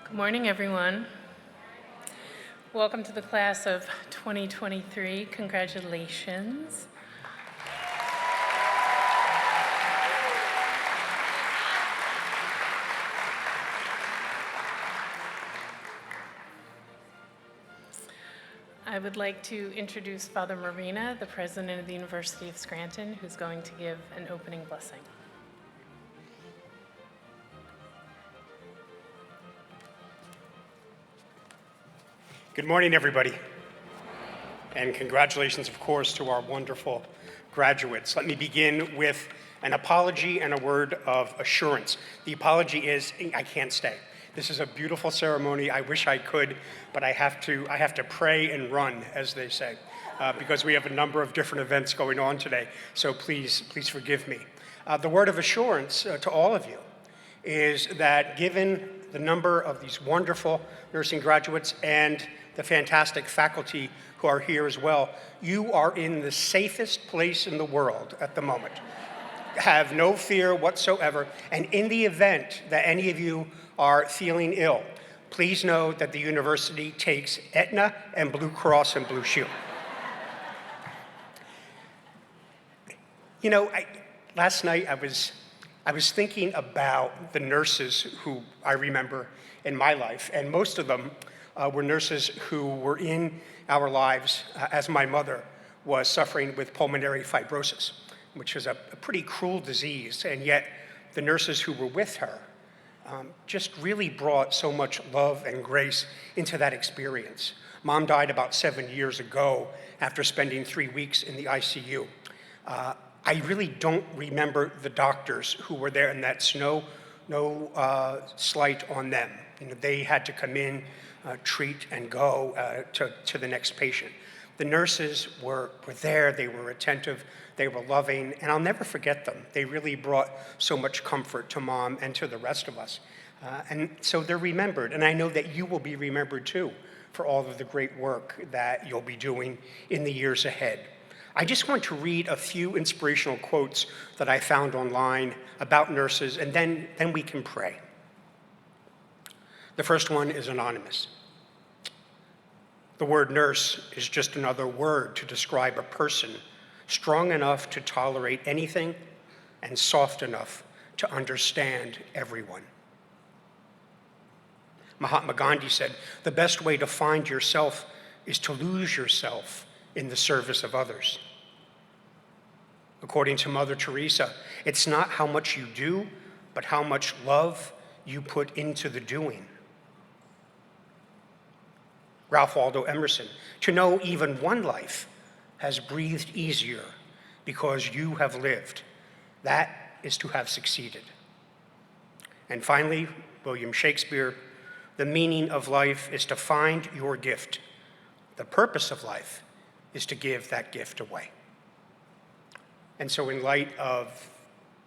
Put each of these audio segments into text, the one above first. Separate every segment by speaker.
Speaker 1: Good morning, everyone. Welcome to the class of 2023. Congratulations. I would like to introduce Father Marina, the president of the University of Scranton, who's going to give an opening blessing.
Speaker 2: Good morning, everybody. And congratulations, of course, to our wonderful graduates. Let me begin with an apology and a word of assurance. The apology is, I can't stay. This is a beautiful ceremony. I wish I could, but I have to pray and run, as they say, because we have a number of different events going on today. So please forgive me. The word of assurance to all of you is that given the number of these wonderful nursing graduates and the fantastic faculty who are here as well, you are in the safest place in the world at the moment. Have no fear whatsoever. And in the event that any of you are feeling ill, please know that the university takes Aetna and Blue Cross and Blue Shield. You know, last night I was thinking about the nurses who I remember in my life, and most of them were nurses who were in our lives as my mother was suffering with pulmonary fibrosis, which is a pretty cruel disease, and yet the nurses who were with her just really brought so much love and grace into that experience. Mom died about 7 years ago after spending 3 weeks in the ICU. I really don't remember the doctors who were there, and that's no slight on them. You know, they had to come in, treat, and go to the next patient. The nurses were there, they were attentive, they were loving, and I'll never forget them. They really brought so much comfort to Mom and to the rest of us. And so they're remembered, and I know that you will be remembered too for all of the great work that you'll be doing in the years ahead. I just want to read a few inspirational quotes that I found online about nurses, and then we can pray. The first one is anonymous. The word nurse is just another word to describe a person strong enough to tolerate anything and soft enough to understand everyone. Mahatma Gandhi said, "The best way to find yourself is to lose yourself in the service of others." According to Mother Teresa, it's not how much you do, but how much love you put into the doing. Ralph Waldo Emerson, "To know even one life has breathed easier because you have lived That is to have succeeded. And finally, William Shakespeare, the meaning of life is to find your gift. The purpose of life is to give that gift away. And so in light of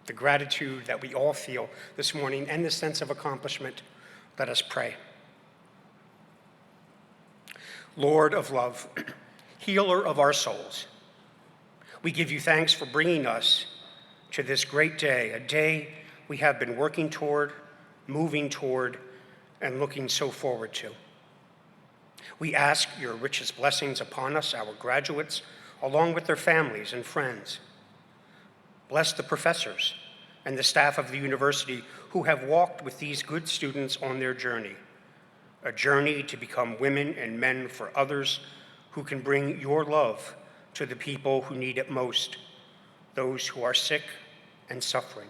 Speaker 2: the gratitude that we all feel this morning and the sense of accomplishment, let us pray. Lord of love, healer of our souls, we give you thanks for bringing us to this great day, a day we have been working toward, moving toward, and looking so forward to. We ask your richest blessings upon us, our graduates, along with their families and friends. Bless the professors and the staff of the university who have walked with these good students on their journey, a journey to become women and men for others who can bring your love to the people who need it most, those who are sick and suffering.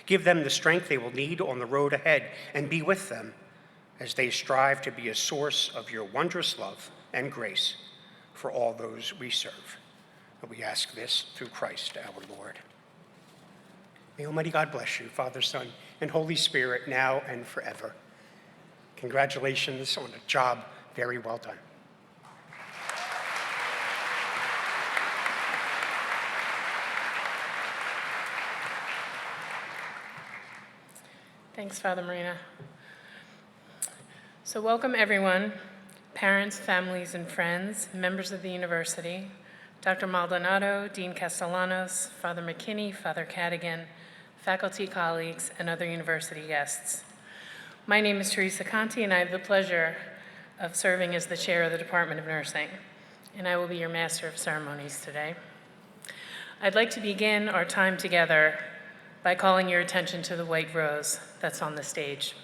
Speaker 2: Give them the strength they will need on the road ahead, and be with them as they strive to be a source of your wondrous love and grace for all those we serve. And we ask this through Christ our Lord. May Almighty God bless you, Father, Son, and Holy Spirit, now and forever. Congratulations on a job very well done.
Speaker 1: Thanks, Father Marina. So welcome everyone, parents, families, and friends, members of the university, Dr. Maldonado, Dean Castellanos, Father McKinney, Father Cadigan, faculty colleagues, and other university guests. My name is Teresa Conti, and I have the pleasure of serving as the chair of the Department of Nursing, and I will be your master of ceremonies today. I'd like to begin our time together by calling your attention to the white rose that's on the stage.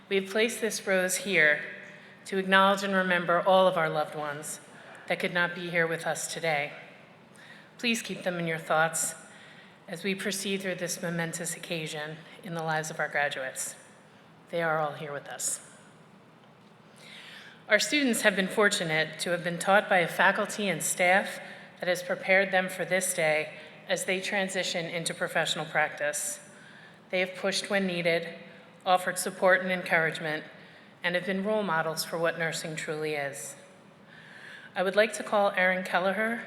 Speaker 1: We have placed this rose here to acknowledge and remember all of our loved ones that could not be here with us today. Please keep them in your thoughts as we proceed through this momentous occasion in the lives of our graduates. They are all here with us. Our students have been fortunate to have been taught by a faculty and staff that has prepared them for this day as they transition into professional practice. They have pushed when needed, offered support and encouragement, and have been role models for what nursing truly is. I would like to call Erin Kelleher,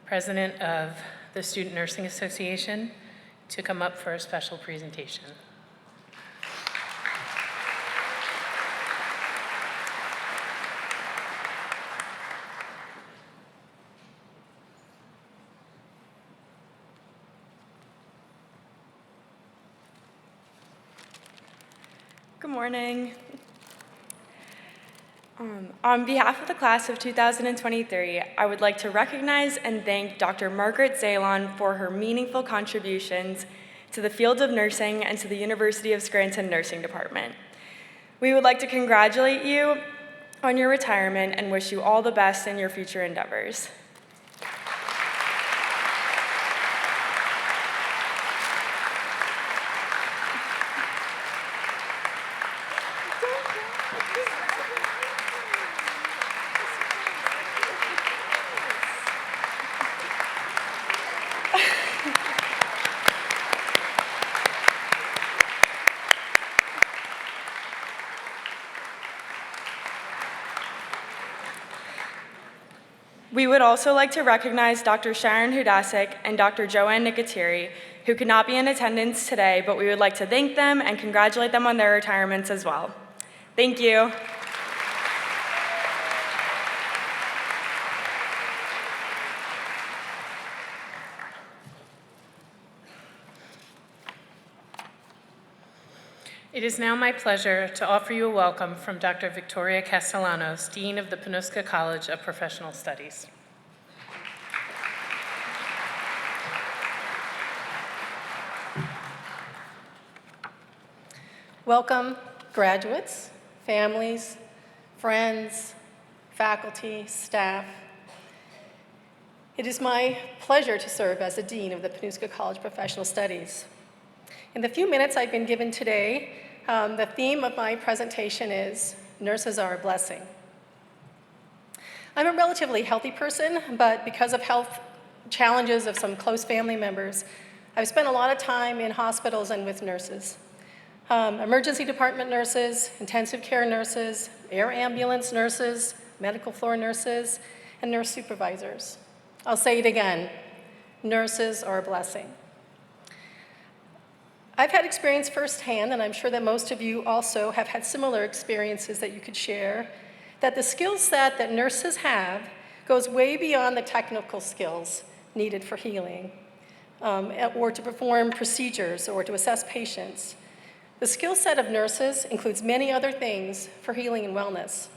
Speaker 1: president of the Student Nursing Association, to come up for a special presentation.
Speaker 3: Good morning. On behalf of the class of 2023, I would like to recognize and thank Dr. Margaret Zalon for her meaningful contributions to the field of nursing and to the University of Scranton Nursing Department. We would like to congratulate you on your retirement and wish you all the best in your future endeavors. We would also like to recognize Dr. Sharon Hudasik and Dr. Joanne Nicoteri, who could not be in attendance today, but we would like to thank them and congratulate them on their retirements as well. Thank you.
Speaker 1: It is now my pleasure to offer you a welcome from Dr. Victoria Castellanos, Dean of the Panuska College of Professional Studies.
Speaker 4: Welcome, graduates, families, friends, faculty, staff. It is my pleasure to serve as the Dean of the Panuska College of Professional Studies. In the few minutes I've been given today, the theme of my presentation is Nurses Are a Blessing. I'm a relatively healthy person, but because of health challenges of some close family members, I've spent a lot of time in hospitals and with nurses. Emergency department nurses, intensive care nurses, air ambulance nurses, medical floor nurses, and nurse supervisors. I'll say it again, nurses are a blessing. I've had experience firsthand, and I'm sure that most of you also have had similar experiences that you could share, that the skill set that nurses have goes way beyond the technical skills needed for healing, or to perform procedures, or to assess patients. The skill set of nurses includes many other things for healing and wellness.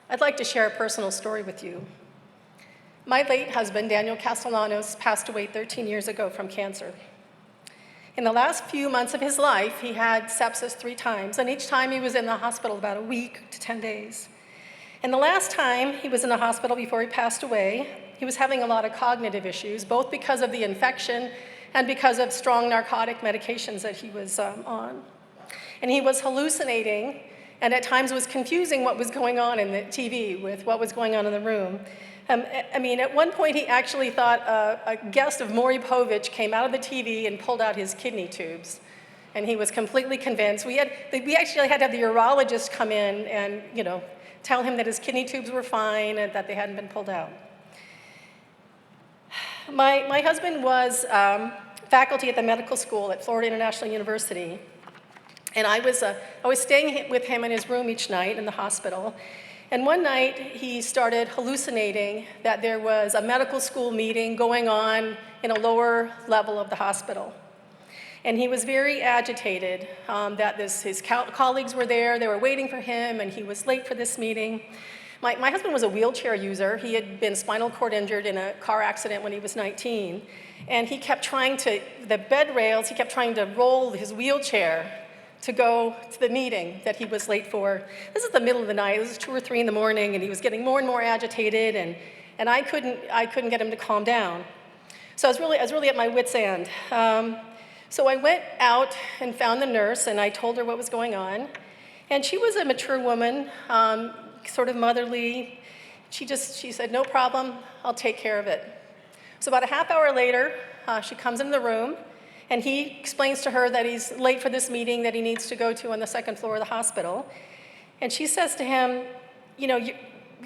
Speaker 4: I'd like to share a personal story with you. My late husband, Daniel Castellanos, passed away 13 years ago from cancer. In the last few months of his life, he had sepsis 3 times, and each time he was in the hospital about a week to 10 days. And the last time he was in the hospital before he passed away, he was having a lot of cognitive issues, both because of the infection and because of strong narcotic medications that he was on. And he was hallucinating, and at times was confusing what was going on in the TV with what was going on in the room. At one point, he actually thought a guest of Maury Povich came out of the TV and pulled out his kidney tubes. And he was completely convinced. We actually had to have the urologist come in and, tell him that his kidney tubes were fine and that they hadn't been pulled out. My husband was faculty at the medical school at Florida International University. And I was staying with him in his room each night in the hospital. And one night, he started hallucinating that there was a medical school meeting going on in a lower level of the hospital. And he was very agitated that his colleagues were there, they were waiting for him, and he was late for this meeting. My husband was a wheelchair user. He had been spinal cord injured in a car accident when he was 19. And he kept trying to roll his wheelchair to go to the meeting that he was late for. This is the middle of the night. It was 2 or 3 in the morning, and he was getting more and more agitated, and I couldn't get him to calm down. So I was really at my wit's end. So I went out and found the nurse, and I told her what was going on. And she was a mature woman, sort of motherly. She said, "No problem, I'll take care of it." So about a half hour later, she comes in the room, and he explains to her that he's late for this meeting that he needs to go to on the 2nd floor of the hospital. And she says to him, you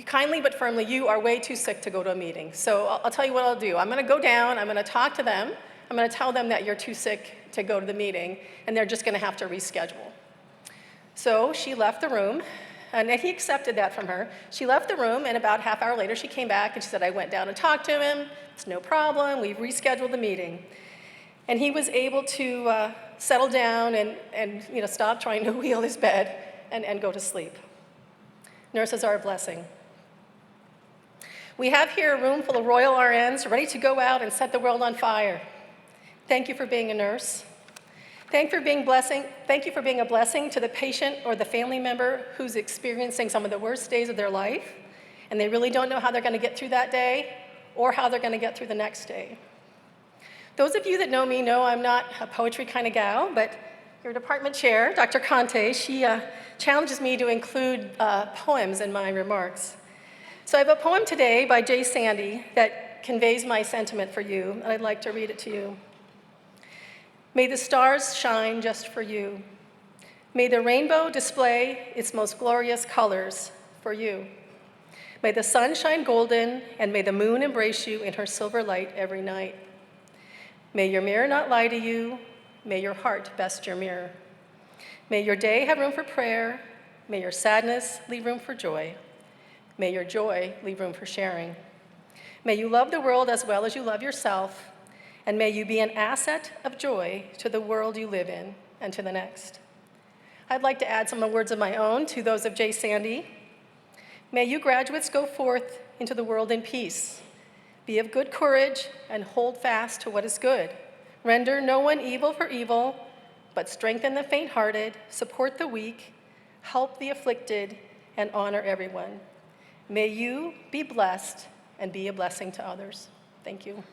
Speaker 4: kindly but firmly, you are way too sick to go to a meeting. So I'll tell you what I'll do. I'm going to go down, I'm going to talk to them, I'm going to tell them that you're too sick to go to the meeting, and they're just going to have to reschedule. So she left the room, and he accepted that from her. She left the room, and about half hour later, she came back, and she said, "I went down and talked to him. It's no problem. We've rescheduled the meeting." And he was able to settle down and stop trying to wheel his bed and go to sleep. Nurses are a blessing. We have here a room full of Royal RNs ready to go out and set the world on fire. Thank you for being a nurse. Thank you for being a blessing to the patient or the family member who's experiencing some of the worst days of their life, and they really don't know how they're going to get through that day or how they're going to get through the next day. Those of you that know me know I'm not a poetry kind of gal, but your department chair, Dr. Conte, she challenges me to include poems in my remarks. So I have a poem today by Jay Sandy that conveys my sentiment for you, and I'd like to read it to you. May the stars shine just for you. May the rainbow display its most glorious colors for you. May the sun shine golden, and may the moon embrace you in her silver light every night. May your mirror not lie to you. May your heart best your mirror. May your day have room for prayer. May your sadness leave room for joy. May your joy leave room for sharing. May you love the world as well as you love yourself, and may you be an asset of joy to the world you live in and to the next. I'd like to add some words of my own to those of Jay Sandy. May you graduates go forth into the world in peace. Be of good courage and hold fast to what is good. Render no one evil for evil, but strengthen the faint-hearted, support the weak, help the afflicted, and honor everyone. May you be blessed and be a blessing to others. Thank you.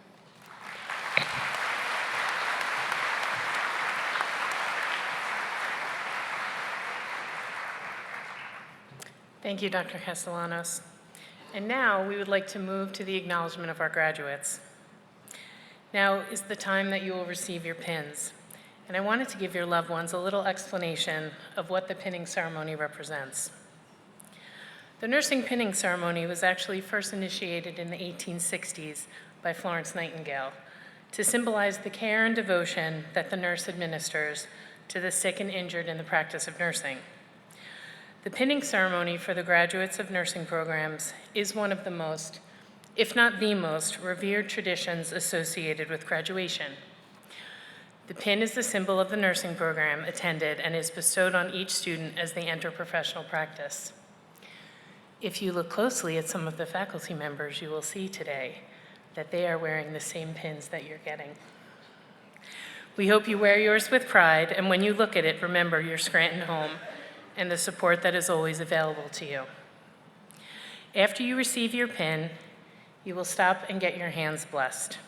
Speaker 1: Thank you, Dr. Castellanos. And now we would like to move to the acknowledgement of our graduates. Now is the time that you will receive your pins. And I wanted to give your loved ones a little explanation of what the pinning ceremony represents. The nursing pinning ceremony was actually first initiated in the 1860s by Florence Nightingale to symbolize the care and devotion that the nurse administers to the sick and injured in the practice of nursing. The pinning ceremony for the graduates of nursing programs is one of the most, if not the most, revered traditions associated with graduation. The pin is the symbol of the nursing program attended and is bestowed on each student as they enter professional practice. If you look closely at some of the faculty members, you will see today that they are wearing the same pins that you're getting. We hope you wear yours with pride, and when you look at it, remember your Scranton home and the support that is always available to you. After you receive your pin, you will stop and get your hands blessed.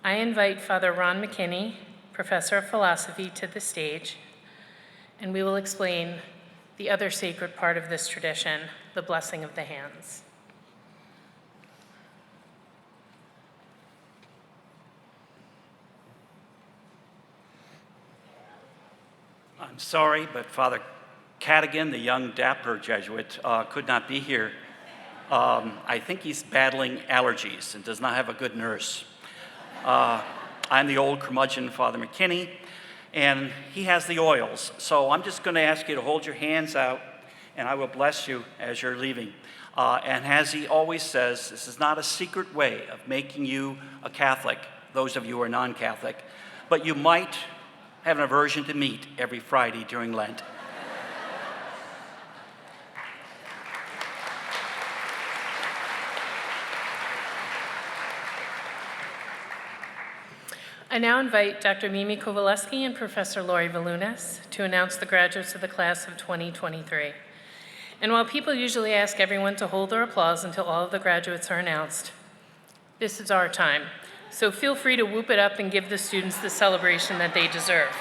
Speaker 1: I invite Father Ron McKinney, Professor of Philosophy, to the stage, and we will explain the other sacred part of this tradition, the blessing of the hands.
Speaker 5: I'm sorry, but Father Cadigan, the young dapper Jesuit, could not be here. I think he's battling allergies and does not have a good nurse. I'm the old curmudgeon, Father McKinney, and he has the oils. So I'm just going to ask you to hold your hands out, and I will bless you as you're leaving. And as he always says, this is not a secret way of making you a Catholic, those of you who are non-Catholic, but you might have an aversion to meat every Friday during Lent.
Speaker 1: I now invite Dr. Mimi Kowaleski and Professor Lori Valunas to announce the graduates of the class of 2023. And while people usually ask everyone to hold their applause until all of the graduates are announced, this is our time. So feel free to whoop it up and give the students the celebration that they deserve.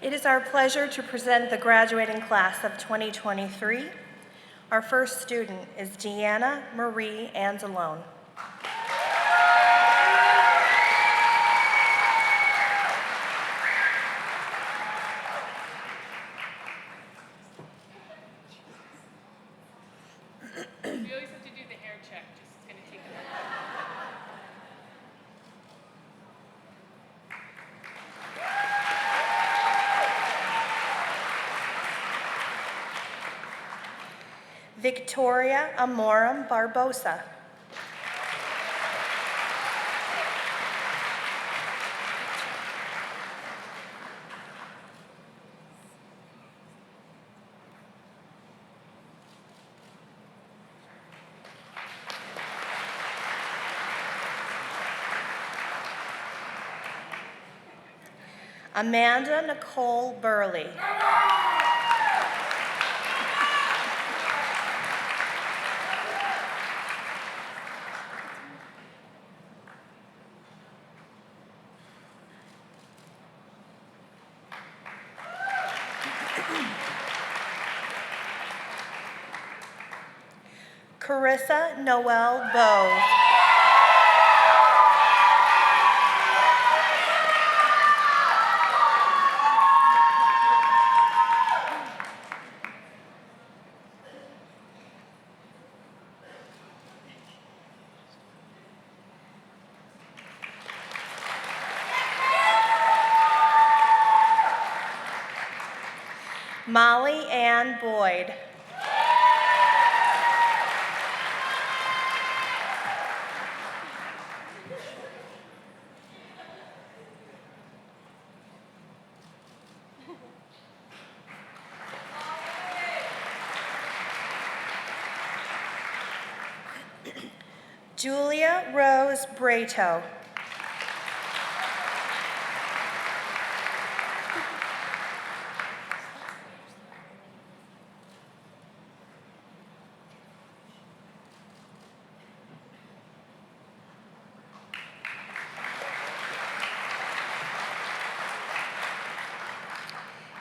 Speaker 6: It is our pleasure to present the graduating class of 2023. Our first student is Deanna Marie Anzalone.
Speaker 1: We always have to do the hair check, just it's going to take a minute.
Speaker 6: Victoria Amorum Barbosa. Amanda Nicole Burley. Carissa Noel Bove. Molly Ann Boyd. Julia Rose Brato.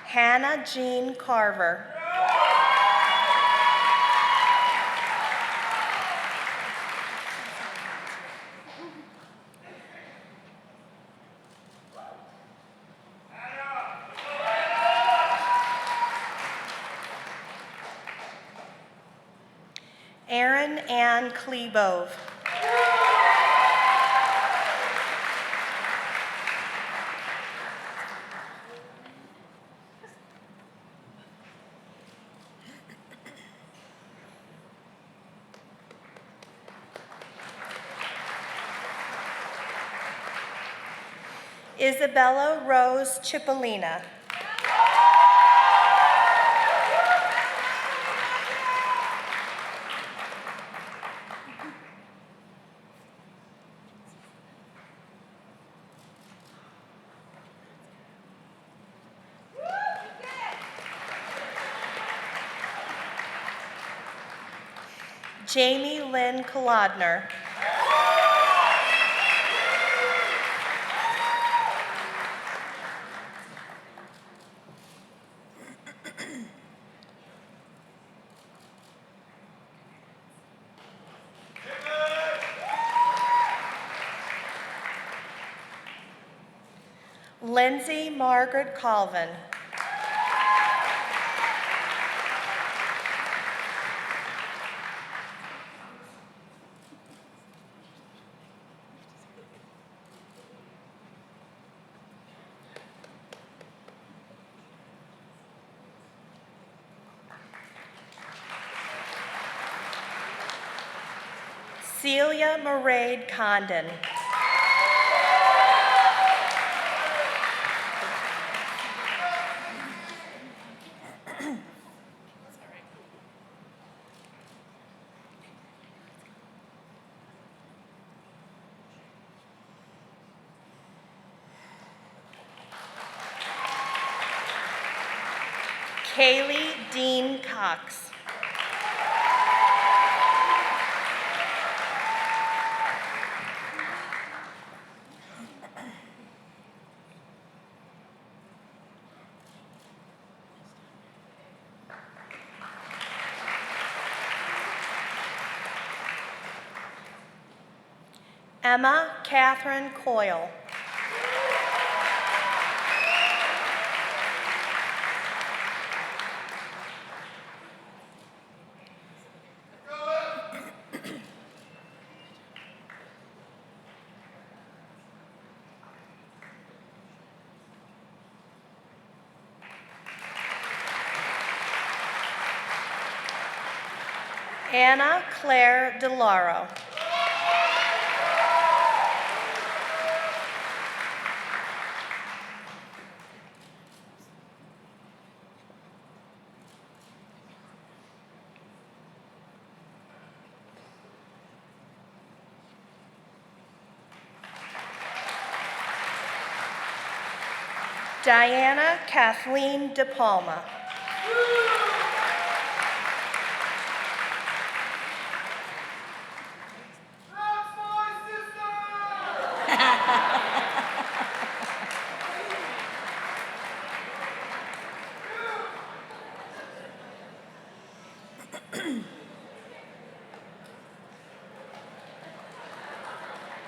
Speaker 6: Hannah Jean Carver. Erin Ann Klebove. Isabella Rose Cipollina. Jamie Lynn Kolodner. Lindsay Margaret Colvin. Celia Mairead Condon. Kaylee Dean Cox. Emma Catherine Coyle. Anna Claire DeLauro. Diana Kathleen De Palma.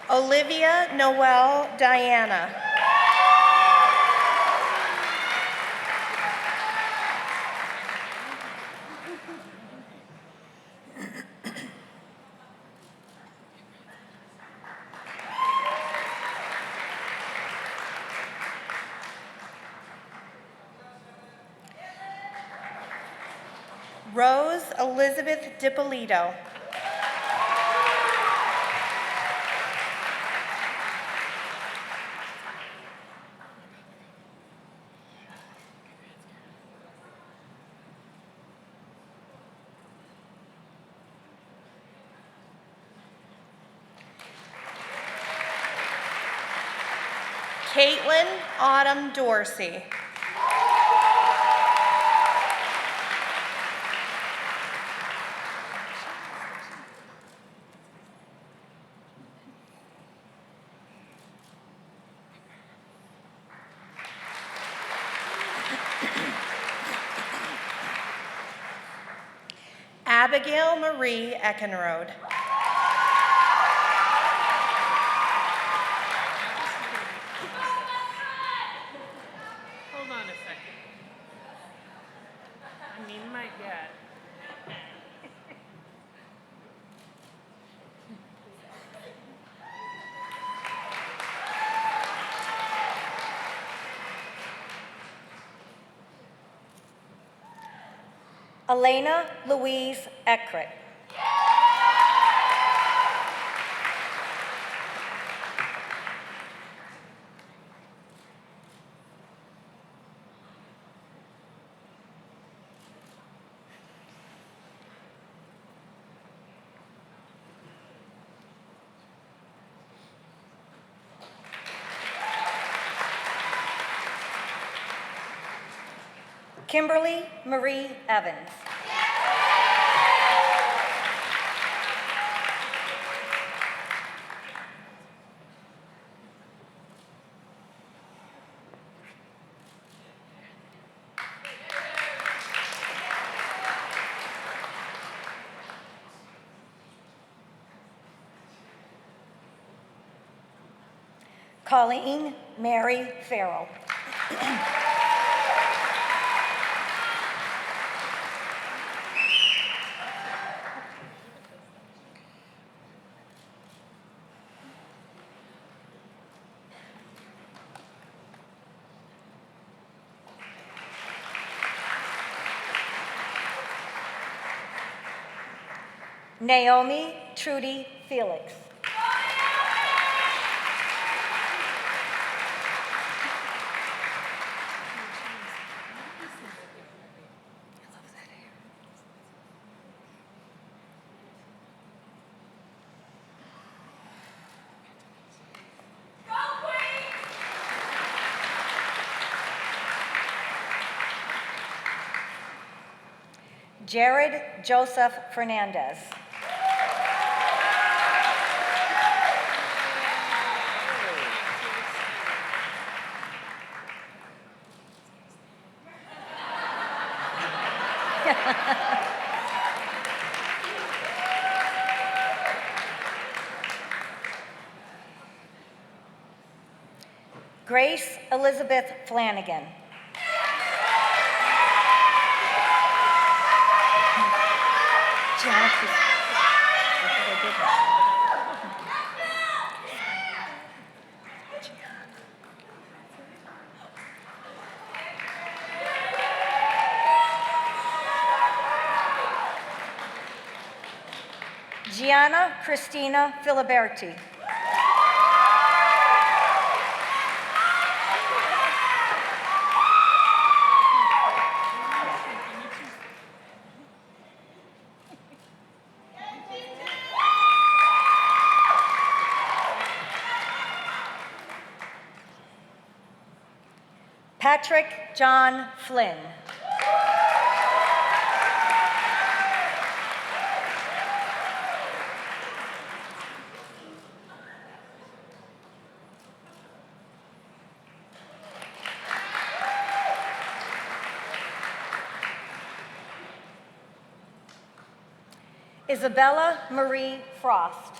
Speaker 6: Olivia Noel Diana. Rose Elizabeth DiPolito. Caitlin Autumn Dorsey. Abigail Marie Eckenrode.
Speaker 1: Hold on a second. I mean, my God.
Speaker 7: Elena Louise Eckert. Kimberly Marie Evans. Colleen Mary Farrell. Naomi Trudy Felix. Jared Joseph Fernandez. Grace Elizabeth Flanagan. Gianna Christina Filiberti. Patrick John Flynn. Isabella Marie Frost.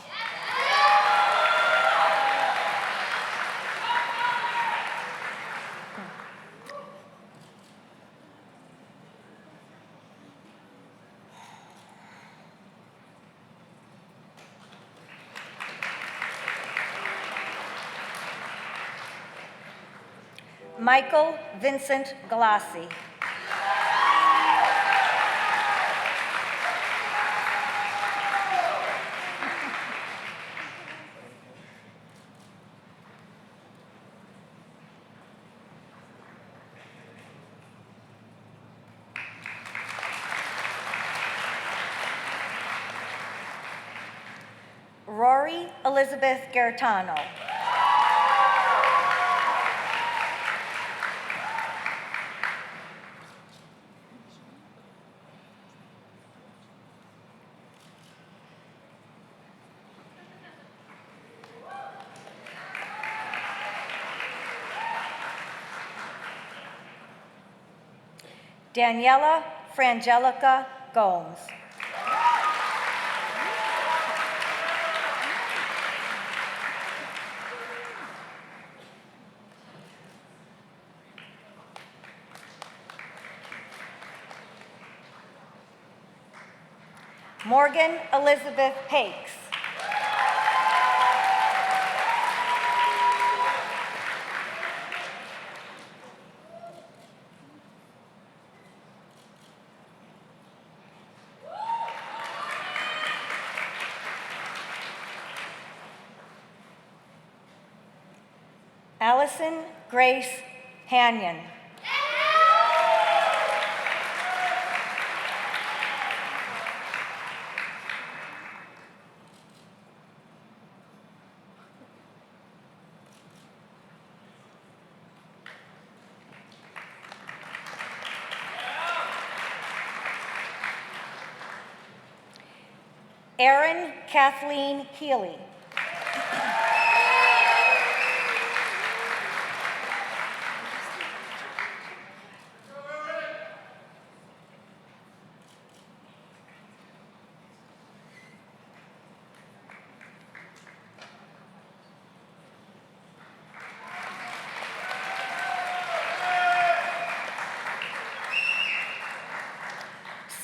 Speaker 7: Michael Vincent Galassi. Rory Elizabeth Garetano. Daniela Frangelica Gomes. Morgan Elizabeth Pakes. Allison Grace Hanyon. Erin Kathleen Healy.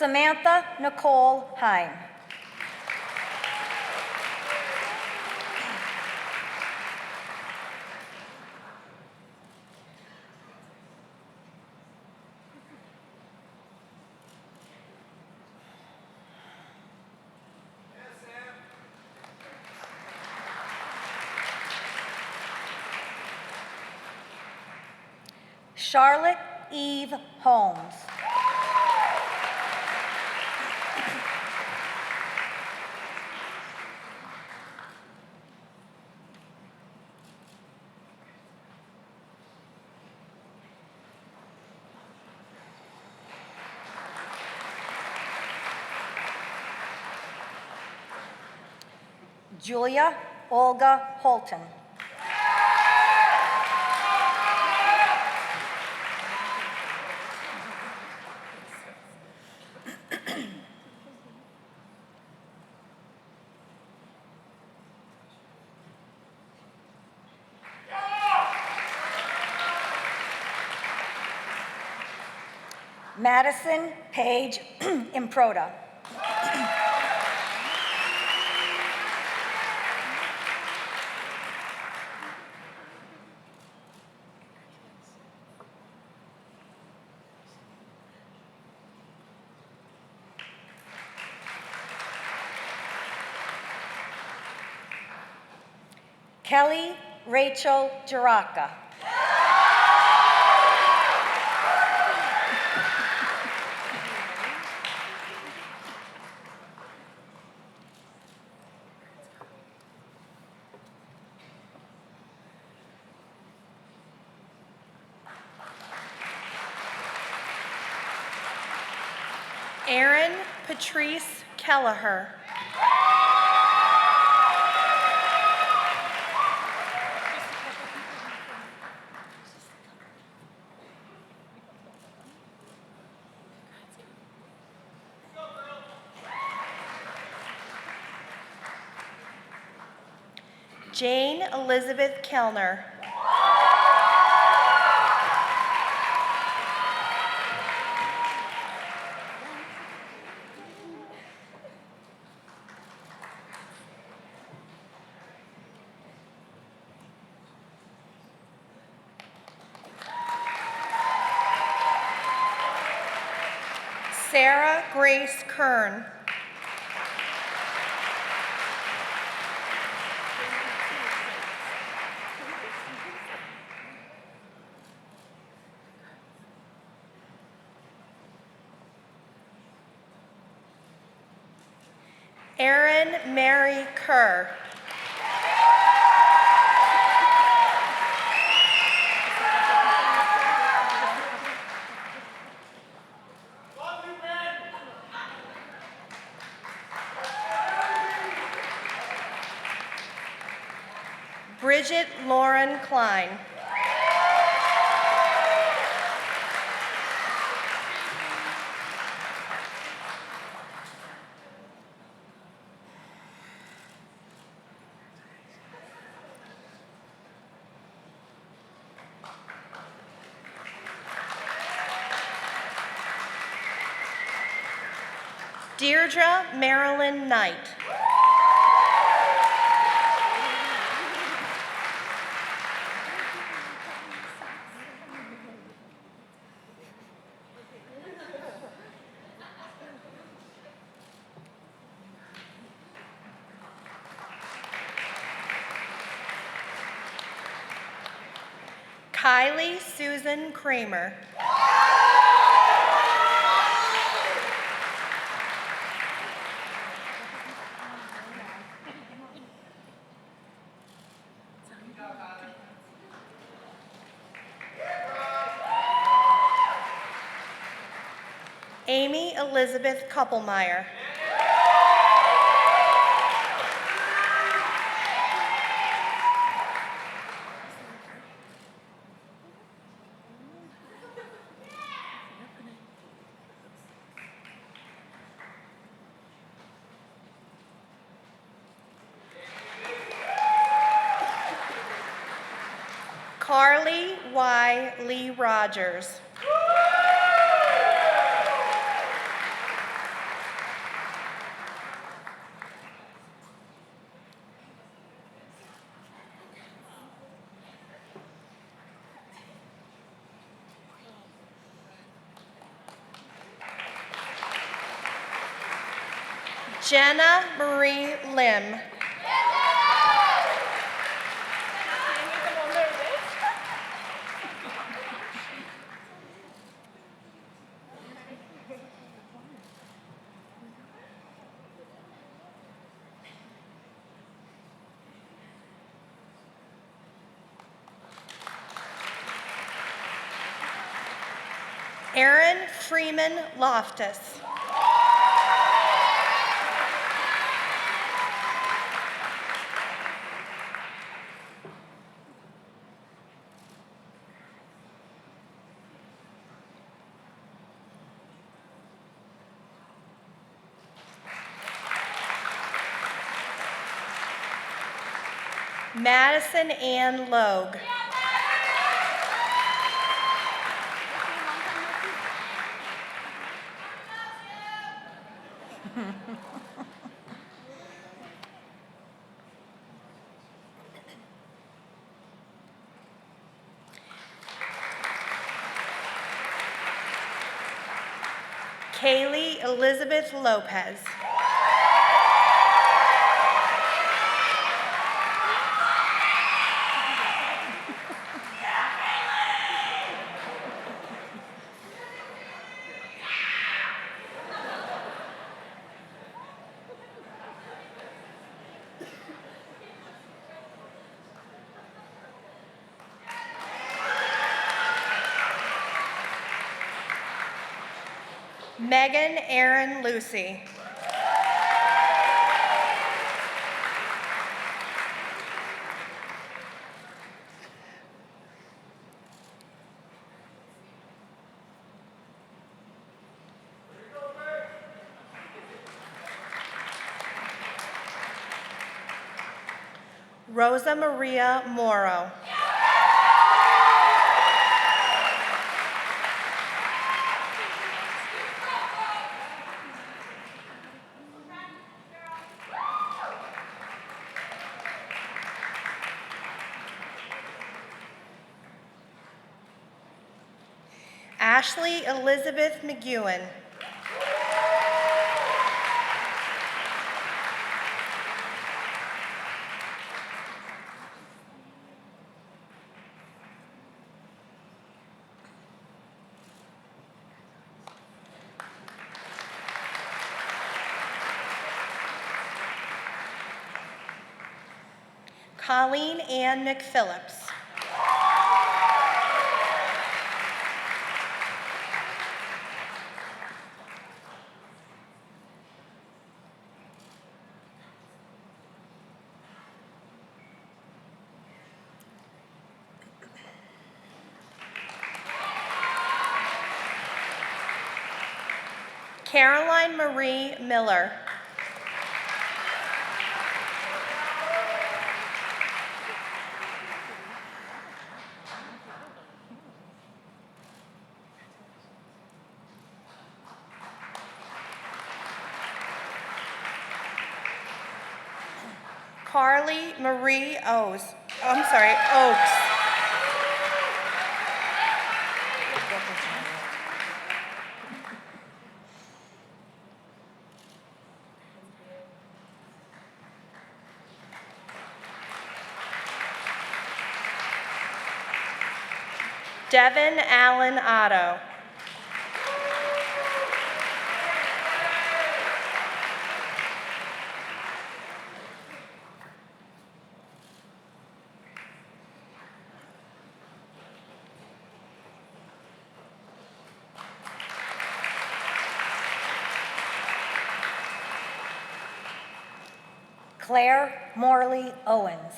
Speaker 7: Samantha Nicole Hine. Charlotte Eve Holmes. Julia Olga Holton. Madison Page Improda. Kelly Rachel Jaraka.
Speaker 6: Erin Patrice Kelleher. Jane Elizabeth Kellner. Sarah Grace Kern. Erin Mary Kerr. Bridget Lauren Klein. Deirdre Marilyn Knight. Kylie Susan Kramer. Amy Elizabeth Koppelmeyer. Carly Y. Lee Rogers. Jenna Marie Lim. Aaron Freeman Loftus. Madison Ann Logue. Kaylee Elizabeth Lopez. Megan Erin Lucy. Rosa Maria Morrow. Ashley Elizabeth McEwen. Colleen Ann McPhillips. Caroline Marie Miller. Carly Marie Oakes. Devin Allen Otto.
Speaker 7: Claire Morley Owens.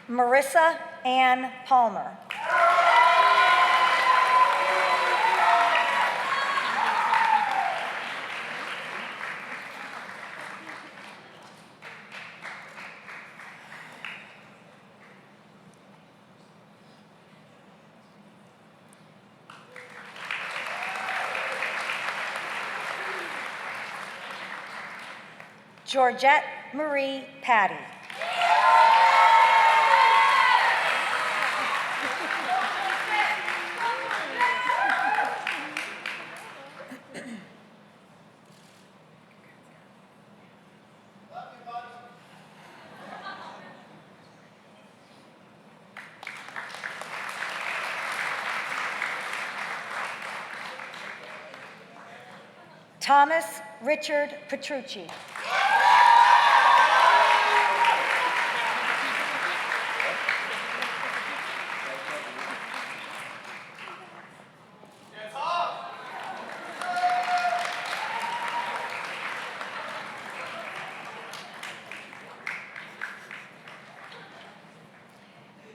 Speaker 7: Marissa Ann Palmer. Georgette Marie Patty. Thomas Richard Petrucci.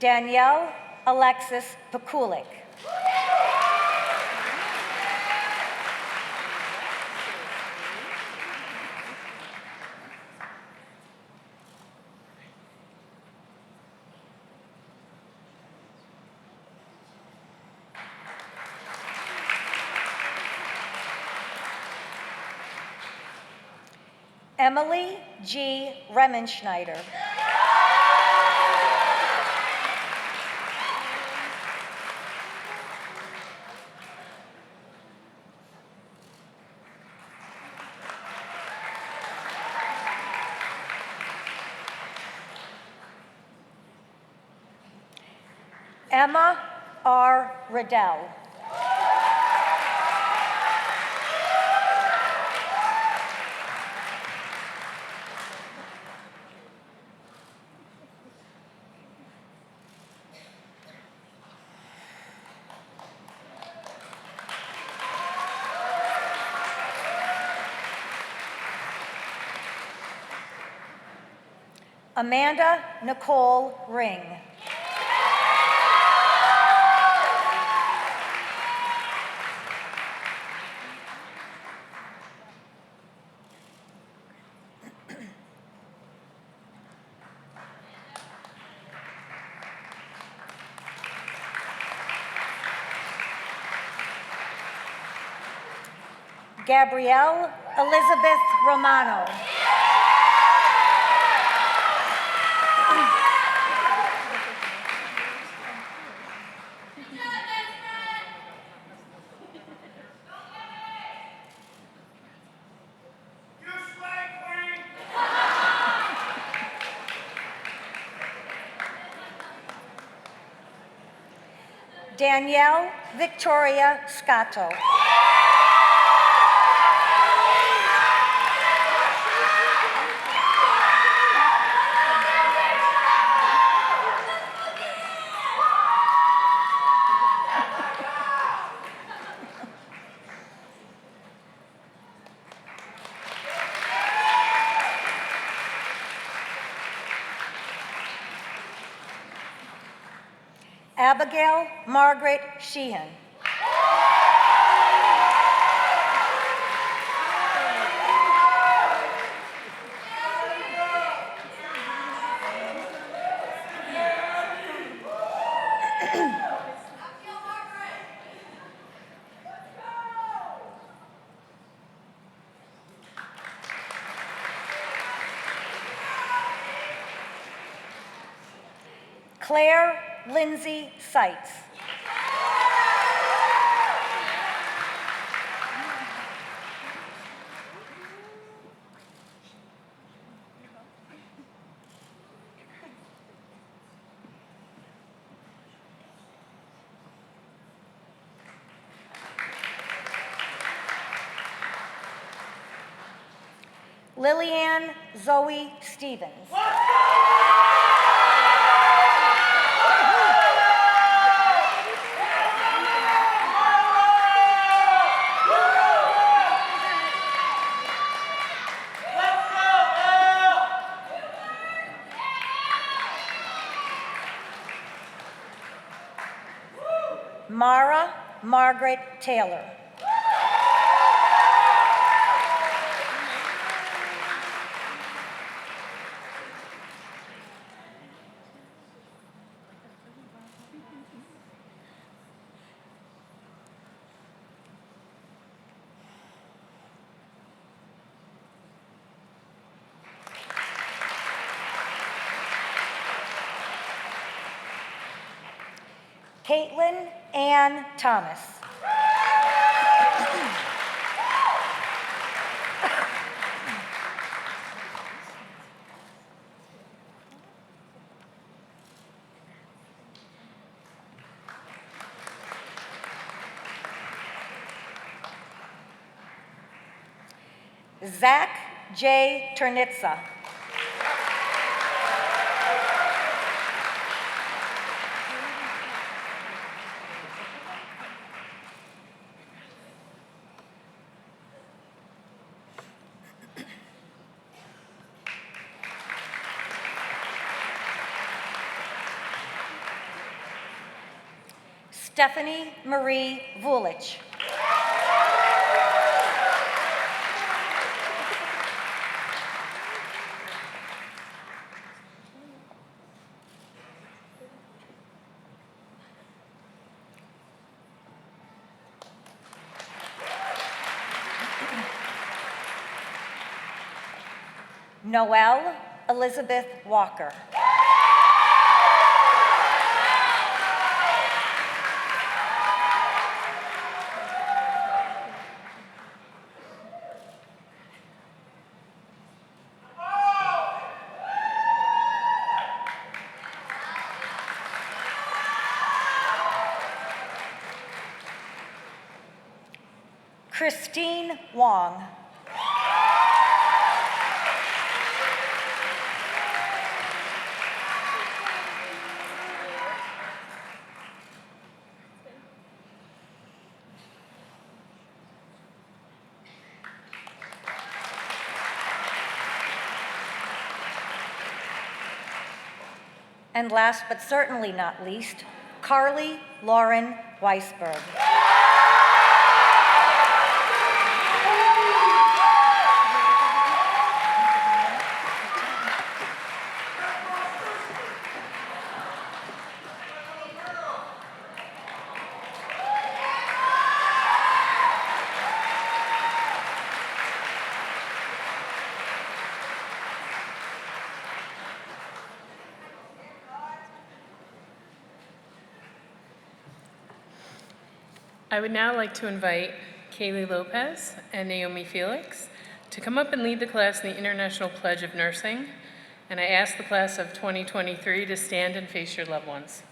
Speaker 7: Danielle Alexis Pekulik. Emily G. Remenschneider. Emma R. Riddell. Amanda Nicole Ring. Gabrielle Elizabeth Romano. Danielle Victoria Scotto. Abigail Margaret Sheehan. Claire Lindsay Seitz. Lillian Zoe Stevens. Mara Margaret Taylor. Caitlin Ann Thomas. Zach J. Ternitza. Stephanie Marie Vulich. Noelle Elizabeth Walker. Christine Wong. And last but certainly not least, Carly Lauren Weisberg.
Speaker 1: I would now like to invite Kaylee Lopez and Naomi Felix to come up and lead the class in the International Pledge of Nursing. And I ask the class of 2023 to stand and face your loved ones.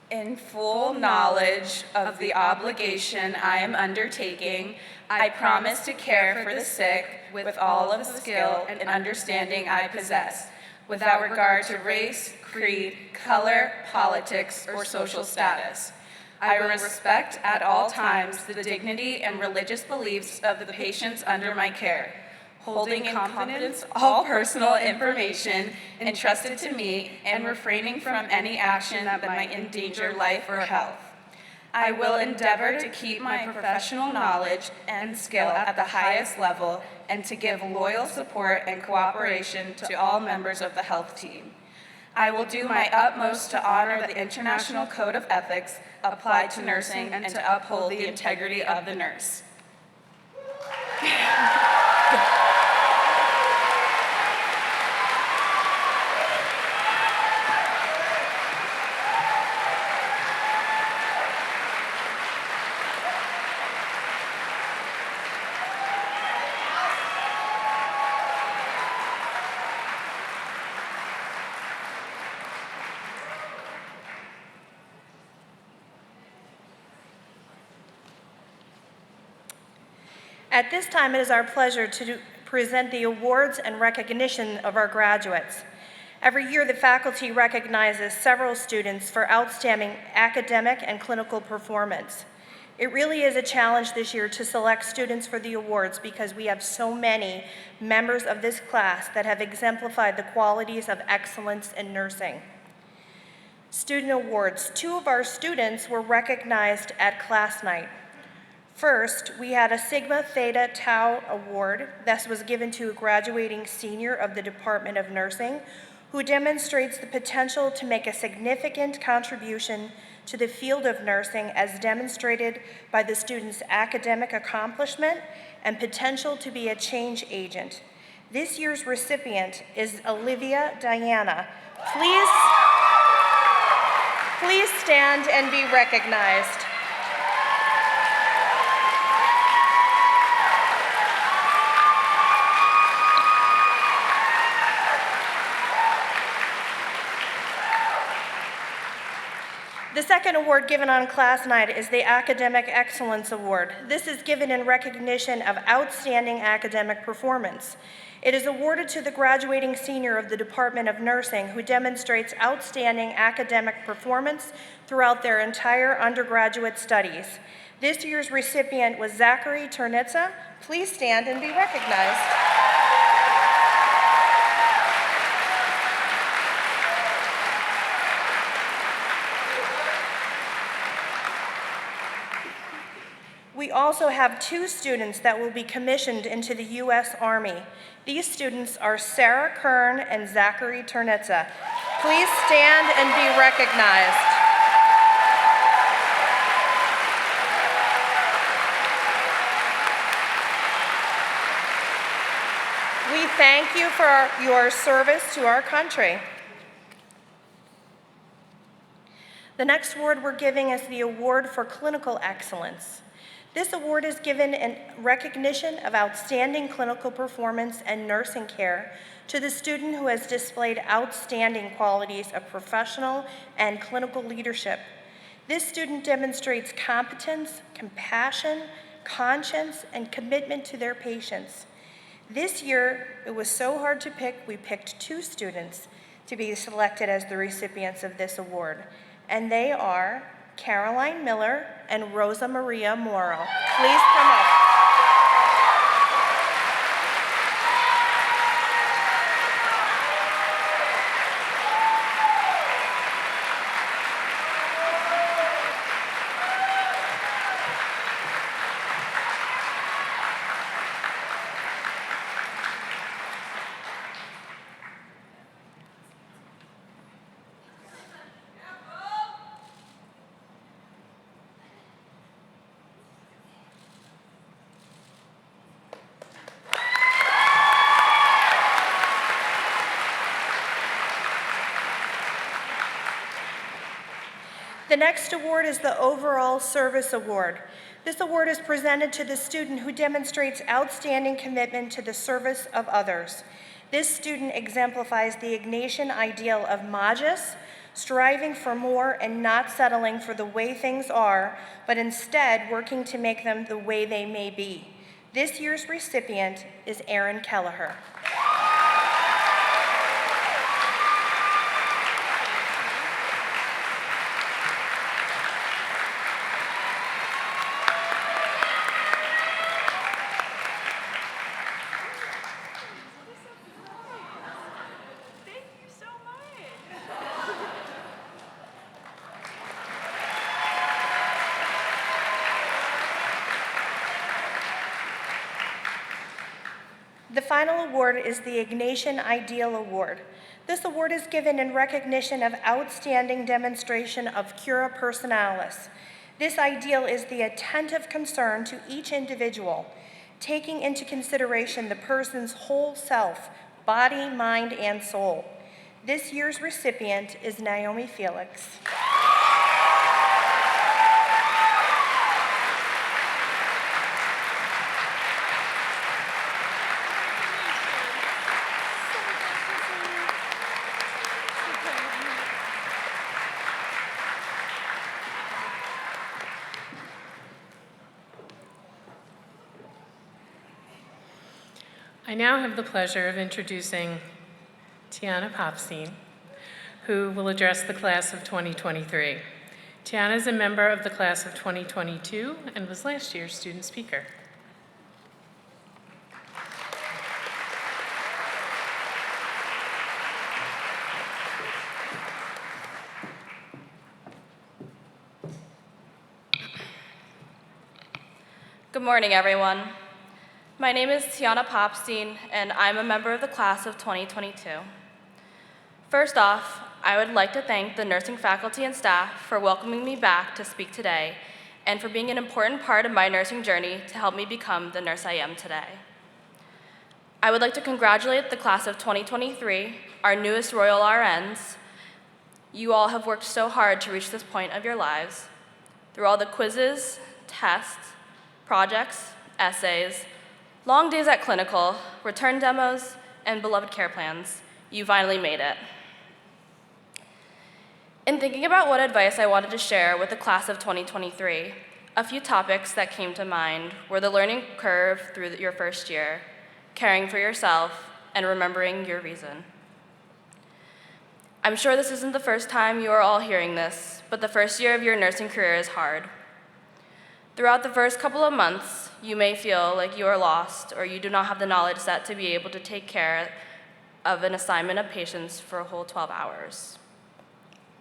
Speaker 8: In full knowledge of the obligation I am undertaking, I promise to care for the sick with all of the skill and understanding I possess, without regard to race, creed, color, politics, or social status. I will respect at all times the dignity and religious beliefs of the patients under my care, holding in confidence all personal information entrusted to me and refraining from any action that might endanger life or health. I will endeavor to keep my professional knowledge and skill at the highest level and to give loyal support and cooperation to all members of the health team. I will do my utmost to honor the International Code of Ethics applied to nursing and to uphold the integrity of the nurse.
Speaker 6: At this time, it is our pleasure to present the awards and recognition of our graduates. Every year, the faculty recognizes several students for outstanding academic and clinical performance. It really is a challenge this year to select students for the awards because we have so many members of this class that have exemplified the qualities of excellence in nursing. Student awards. 2 of our students were recognized at class night. First, we had a Sigma Theta Tau Award. This was given to a graduating senior of the Department of Nursing who demonstrates the potential to make a significant contribution to the field of nursing as demonstrated by the student's academic accomplishment and potential to be a change agent. This year's recipient is Olivia Diana. Please stand and be recognized. The second award given on class night is the Academic Excellence Award. This is given in recognition of outstanding academic performance. It is awarded to the graduating senior of the Department of Nursing who demonstrates outstanding academic performance throughout their entire undergraduate studies. This year's recipient was Zachary Ternitza. Please stand and be recognized. We also have 2 students that will be commissioned into the U.S. Army. These students are Sarah Kern and Zachary Ternitza. Please stand and be recognized. We thank you for your service to our country. The next award we're giving is the Award for Clinical Excellence. This award is given in recognition of outstanding clinical performance and nursing care to the student who has displayed outstanding qualities of professional and clinical leadership. This student demonstrates competence, compassion, conscience, and commitment to their patients. This year, it was so hard to pick, we picked 2 students to be selected as the recipients of this award, and they are Caroline Miller and Rosa Maria Moro. Please come up. The next award is the Overall Service Award. This award is presented to the student who demonstrates outstanding commitment to the service of others. This student exemplifies the Ignatian ideal of magis, striving for more and not settling for the way things are, but instead working to make them the way they may be. This year's recipient is Erin Kelleher. The final award is the Ignatian Ideal Award. This award is given in recognition of outstanding demonstration of cura personalis. This ideal is the attentive concern to each individual, taking into consideration the person's whole self, body, mind, and soul. This year's recipient is Naomi Felix.
Speaker 1: I now have the pleasure of introducing Tiana Popstein, who will address the class of 2023. Tiana is a member of the class of 2022 and was last year's student speaker.
Speaker 9: Good morning, everyone. My name is Tiana Popstein, and I'm a member of the class of 2022. First off, I would like to thank the nursing faculty and staff for welcoming me back to speak today and for being an important part of my nursing journey to help me become the nurse I am today. I would like to congratulate the class of 2023, our newest Royal RNs. You all have worked so hard to reach this point of your lives. Through all the quizzes, tests, projects, essays, long days at clinical, return demos, and beloved care plans, you finally made it. In thinking about what advice I wanted to share with the class of 2023, a few topics that came to mind were the learning curve through your first year, caring for yourself, and remembering your reason. I'm sure this isn't the first time you are all hearing this, but the first year of your nursing career is hard. Throughout the first couple of months, you may feel like you are lost or you do not have the knowledge set to be able to take care of an assignment of patients for a whole 12 hours.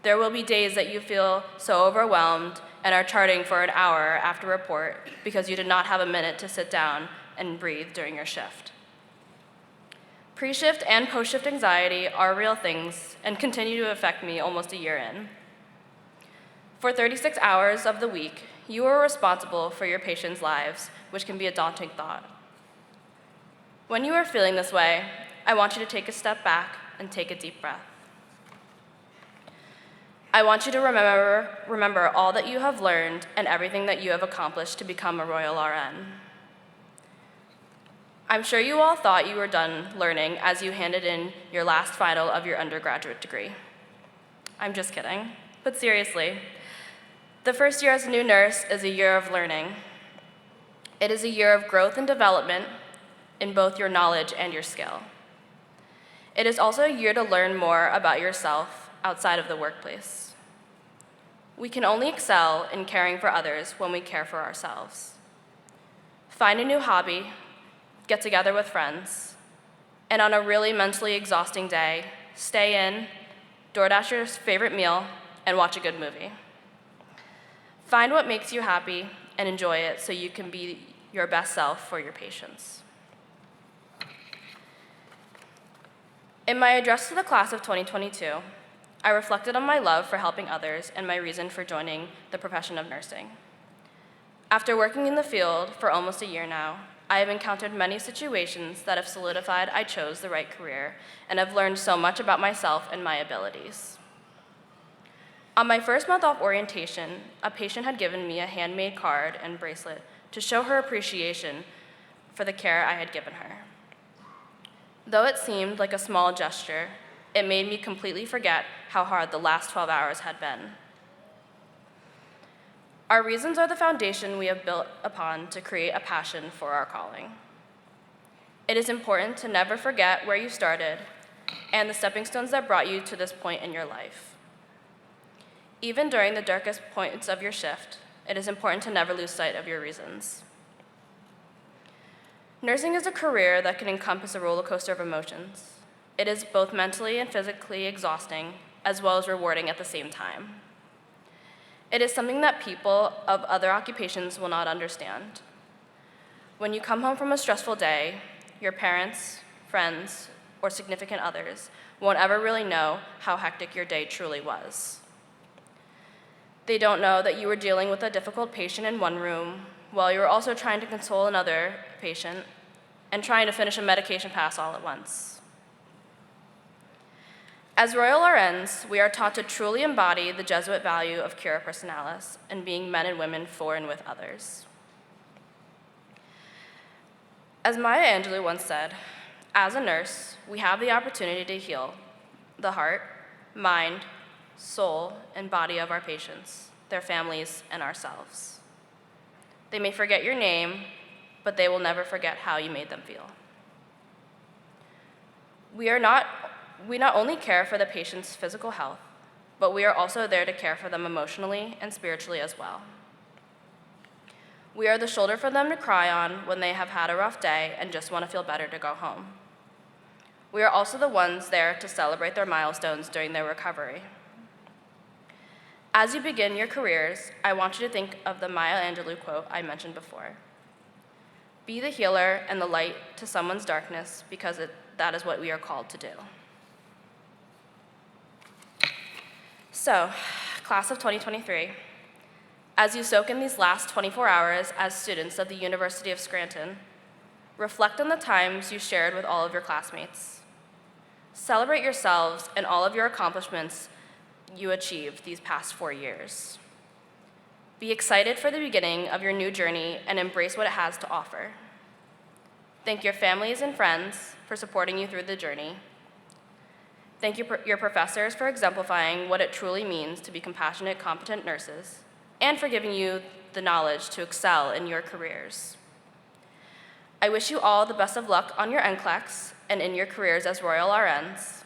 Speaker 9: There will be days that you feel so overwhelmed and are charting for an hour after report because you did not have a minute to sit down and breathe during your shift. Pre-shift and post-shift anxiety are real things and continue to affect me almost a year in. For 36 hours of the week, you are responsible for your patients' lives, which can be a daunting thought. When you are feeling this way, I want you to take a step back and take a deep breath. I want you to remember all that you have learned and everything that you have accomplished to become a Royal RN. I'm sure you all thought you were done learning as you handed in your last final of your undergraduate degree. I'm just kidding, but seriously, the first year as a new nurse is a year of learning. It is a year of growth and development in both your knowledge and your skill. It is also a year to learn more about yourself outside of the workplace. We can only excel in caring for others when we care for ourselves. Find a new hobby, get together with friends, and on a really mentally exhausting day, stay in, DoorDash your favorite meal, and watch a good movie. Find what makes you happy and enjoy it so you can be your best self for your patients. In my address to the class of 2022, I reflected on my love for helping others and my reason for joining the profession of nursing. After working in the field for almost a year now, I have encountered many situations that have solidified I chose the right career and have learned so much about myself and my abilities. On my first month off orientation, a patient had given me a handmade card and bracelet to show her appreciation for the care I had given her. Though it seemed like a small gesture, it made me completely forget how hard the last 12 hours had been. Our reasons are the foundation we have built upon to create a passion for our calling. It is important to never forget where you started and the stepping stones that brought you to this point in your life. Even during the darkest points of your shift, it is important to never lose sight of your reasons. Nursing is a career that can encompass a roller coaster of emotions. It is both mentally and physically exhausting, as well as rewarding at the same time. It is something that people of other occupations will not understand. When you come home from a stressful day, your parents, friends, or significant others won't ever really know how hectic your day truly was. They don't know that you were dealing with a difficult patient in one room while you were also trying to console another patient and trying to finish a medication pass all at once. As Royal RNs, we are taught to truly embody the Jesuit value of cura personalis and being men and women for and with others. As Maya Angelou once said, as a nurse, we have the opportunity to heal the heart, mind, soul, and body of our patients, their families, and ourselves. They may forget your name, but they will never forget how you made them feel. We not only care for the patient's physical health, but we are also there to care for them emotionally and spiritually as well. We are the shoulder for them to cry on when they have had a rough day and just want to feel better to go home. We are also the ones there to celebrate their milestones during their recovery. As you begin your careers, I want you to think of the Maya Angelou quote I mentioned before. Be the healer and the light to someone's darkness because that is what we are called to do. So, class of 2023, as you soak in these last 24 hours as students of the University of Scranton, reflect on the times you shared with all of your classmates. Celebrate yourselves and all of your accomplishments you achieved these past 4 years. Be excited for the beginning of your new journey and embrace what it has to offer. Thank your families and friends for supporting you through the journey. Thank you, your professors, for exemplifying what it truly means to be compassionate, competent nurses, and for giving you the knowledge to excel in your careers. I wish you all the best of luck on your NCLEX and in your careers as Royal RNs.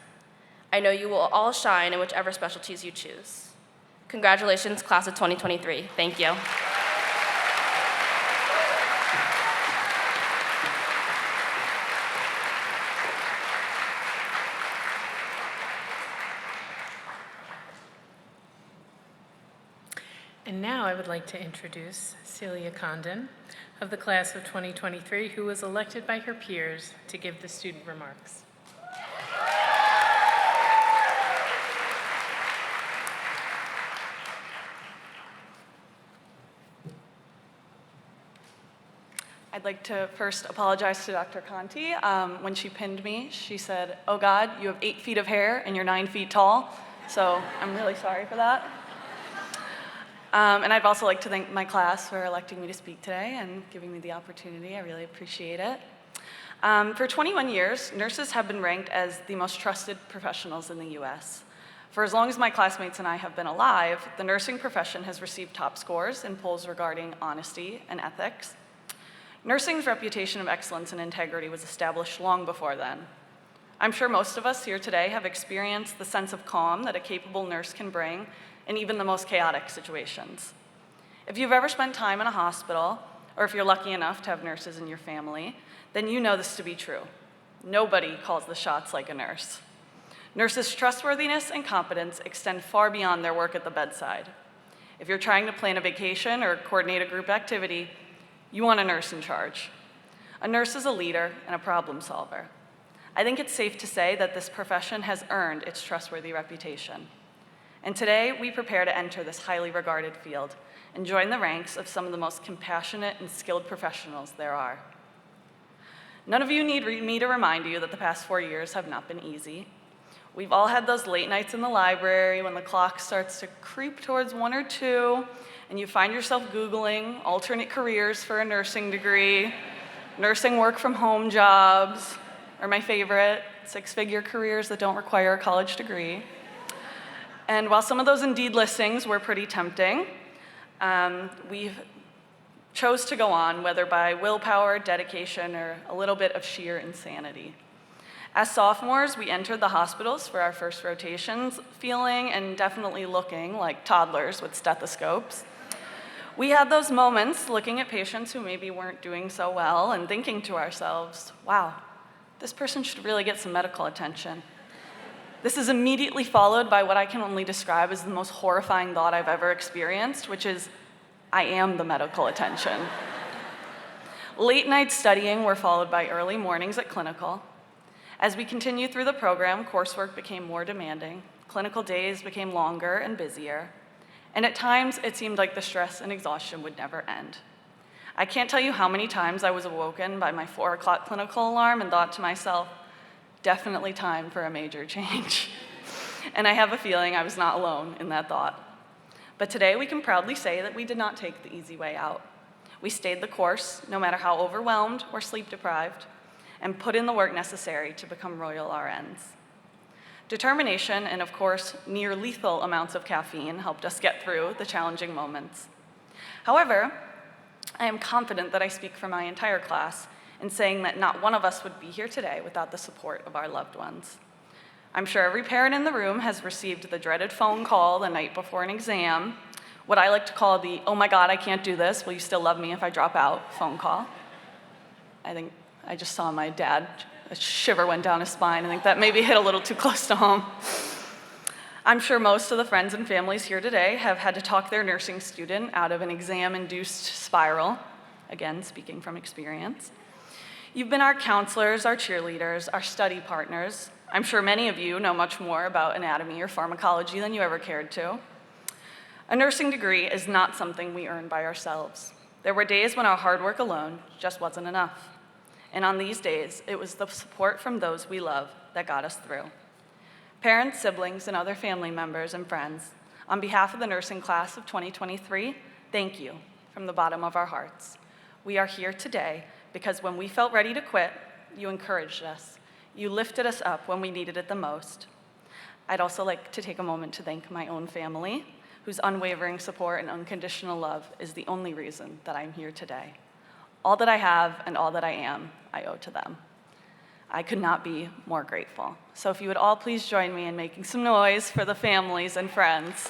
Speaker 9: I know you will all shine in whichever specialties you choose. Congratulations, class of 2023. Thank you.
Speaker 1: And now I would like to introduce Celia Condon of the class of 2023, who was elected by her peers to give the student remarks.
Speaker 10: I'd like to first apologize to Dr. Conti. When she pinned me, she said, "Oh God, you have 8 feet of hair and you're 9 feet tall." So I'm really sorry for that. And I'd also like to thank my class for electing me to speak today and giving me the opportunity. I really appreciate it. For 21 years, nurses have been ranked as the most trusted professionals in the US. For as long as my classmates and I have been alive, the nursing profession has received top scores in polls regarding honesty and ethics. Nursing's reputation of excellence and integrity was established long before then. I'm sure most of us here today have experienced the sense of calm that a capable nurse can bring in even the most chaotic situations. If you've ever spent time in a hospital, or if you're lucky enough to have nurses in your family, then you know this to be true. Nobody calls the shots like a nurse. Nurses' trustworthiness and competence extend far beyond their work at the bedside. If you're trying to plan a vacation or coordinate a group activity, you want a nurse in charge. A nurse is a leader and a problem solver. I think it's safe to say that this profession has earned its trustworthy reputation. And today, we prepare to enter this highly regarded field and join the ranks of some of the most compassionate and skilled professionals there are. None of you need me to remind you that the past 4 years have not been easy. We've all had those late nights in the library when the clock starts to creep towards 1 or 2, and you find yourself Googling alternate careers for a nursing degree, nursing work from home jobs, or my favorite, 6-figure careers that don't require a college degree. And while some of those Indeed listings were pretty tempting, we chose to go on, whether by willpower, dedication, or a little bit of sheer insanity. As sophomores, we entered the hospitals for our first rotations, feeling and definitely looking like toddlers with stethoscopes. We had those moments looking at patients who maybe weren't doing so well and thinking to ourselves, wow, this person should really get some medical attention. This is immediately followed by what I can only describe as the most horrifying thought I've ever experienced, which is, I am the medical attention. Late night studying were followed by early mornings at clinical. As we continued through the program, coursework became more demanding, clinical days became longer and busier, and at times it seemed like the stress and exhaustion would never end. I can't tell you how many times I was awoken by my 4 o'clock clinical alarm and thought to myself, definitely time for a major change. And I have a feeling I was not alone in that thought. But today we can proudly say that we did not take the easy way out. We stayed the course, no matter how overwhelmed or sleep deprived, and put in the work necessary to become Royal RNs. Determination and, of course, near lethal amounts of caffeine helped us get through the challenging moments. However, I am confident that I speak for my entire class in saying that not one of us would be here today without the support of our loved ones. I'm sure every parent in the room has received the dreaded phone call the night before an exam, what I like to call the, oh my God, I can't do this, will you still love me if I drop out phone call. I think I just saw my dad, a shiver went down his spine. I think that maybe hit a little too close to home. I'm sure most of the friends and families here today have had to talk their nursing student out of an exam-induced spiral, again, speaking from experience. You've been our counselors, our cheerleaders, our study partners. I'm sure many of you know much more about anatomy or pharmacology than you ever cared to. A nursing degree is not something we earn by ourselves. There were days when our hard work alone just wasn't enough. And on these days, it was the support from those we love that got us through. Parents, siblings, and other family members and friends, on behalf of the nursing class of 2023, thank you from the bottom of our hearts. We are here today because when we felt ready to quit, you encouraged us. You lifted us up when we needed it the most. I'd also like to take a moment to thank my own family, whose unwavering support and unconditional love is the only reason that I'm here today. All that I have and all that I am, I owe to them. I could not be more grateful. So if you would all please join me in making some noise for the families and friends.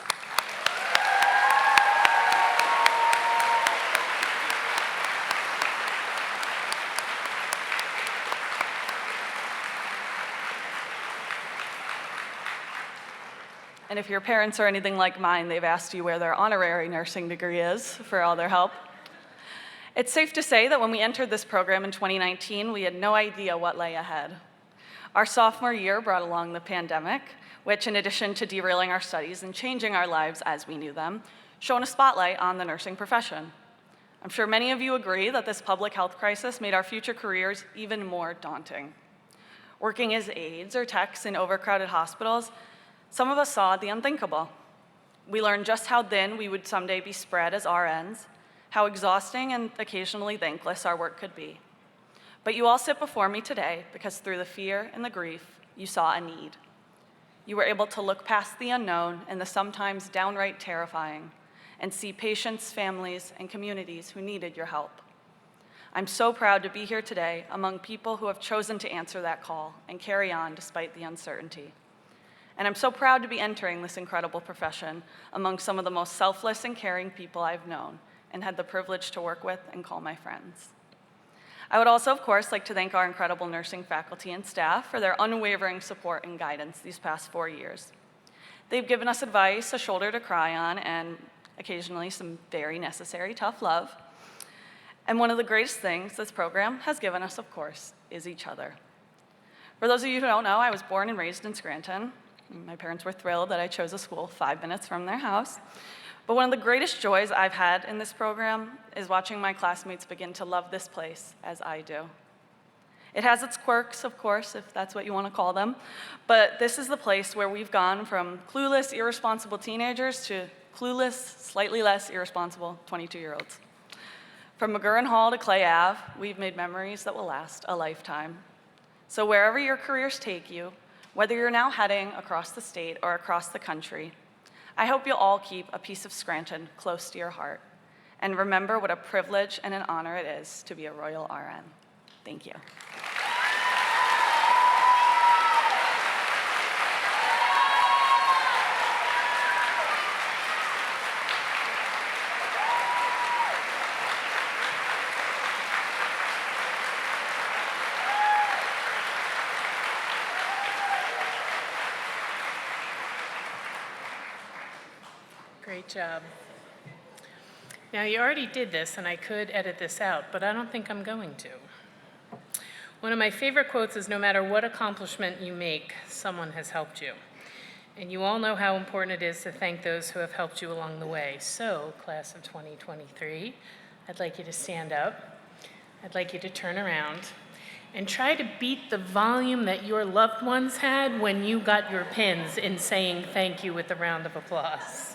Speaker 10: And if your parents are anything like mine, they've asked you where their honorary nursing degree is for all their help. It's safe to say that when we entered this program in 2019, we had no idea what lay ahead. Our sophomore year brought along the pandemic, which, in addition to derailing our studies and changing our lives as we knew them, shone a spotlight on the nursing profession. I'm sure many of you agree that this public health crisis made our future careers even more daunting. Working as aides or techs in overcrowded hospitals, some of us saw the unthinkable. We learned just how thin we would someday be spread as RNs, how exhausting and occasionally thankless our work could be. But you all sit before me today because through the fear and the grief, you saw a need. You were able to look past the unknown and the sometimes downright terrifying and see patients, families, and communities who needed your help. I'm so proud to be here today among people who have chosen to answer that call and carry on despite the uncertainty. And I'm so proud to be entering this incredible profession among some of the most selfless and caring people I've known and had the privilege to work with and call my friends. I would also, of course, like to thank our incredible nursing faculty and staff for their unwavering support and guidance these past 4 years. They've given us advice, a shoulder to cry on, and occasionally some very necessary tough love. And one of the greatest things this program has given us, of course, is each other. For those of you who don't know, I was born and raised in Scranton. My parents were thrilled that I chose a school 5 minutes from their house. But one of the greatest joys I've had in this program is watching my classmates begin to love this place as I do. It has its quirks, of course, if that's what you want to call them, but this is the place where we've gone from clueless, irresponsible teenagers to clueless, slightly less irresponsible 22-year-olds. From McGurran Hall to Clay Ave, we've made memories that will last a lifetime. So wherever your careers take you, whether you're now heading across the state or across the country, I hope you'll all keep a piece of Scranton close to your heart and remember what a privilege and an honor it is to be a Royal RN. Thank you.
Speaker 1: Great job. Now, you already did this, and I could edit this out, but I don't think I'm going to. One of my favorite quotes is, "No matter what accomplishment you make, someone has helped you." And you all know how important it is to thank those who have helped you along the way. So, class of 2023, I'd like you to stand up. I'd like you to turn around and try to beat the volume that your loved ones had when you got your pins in saying thank you with a round of applause.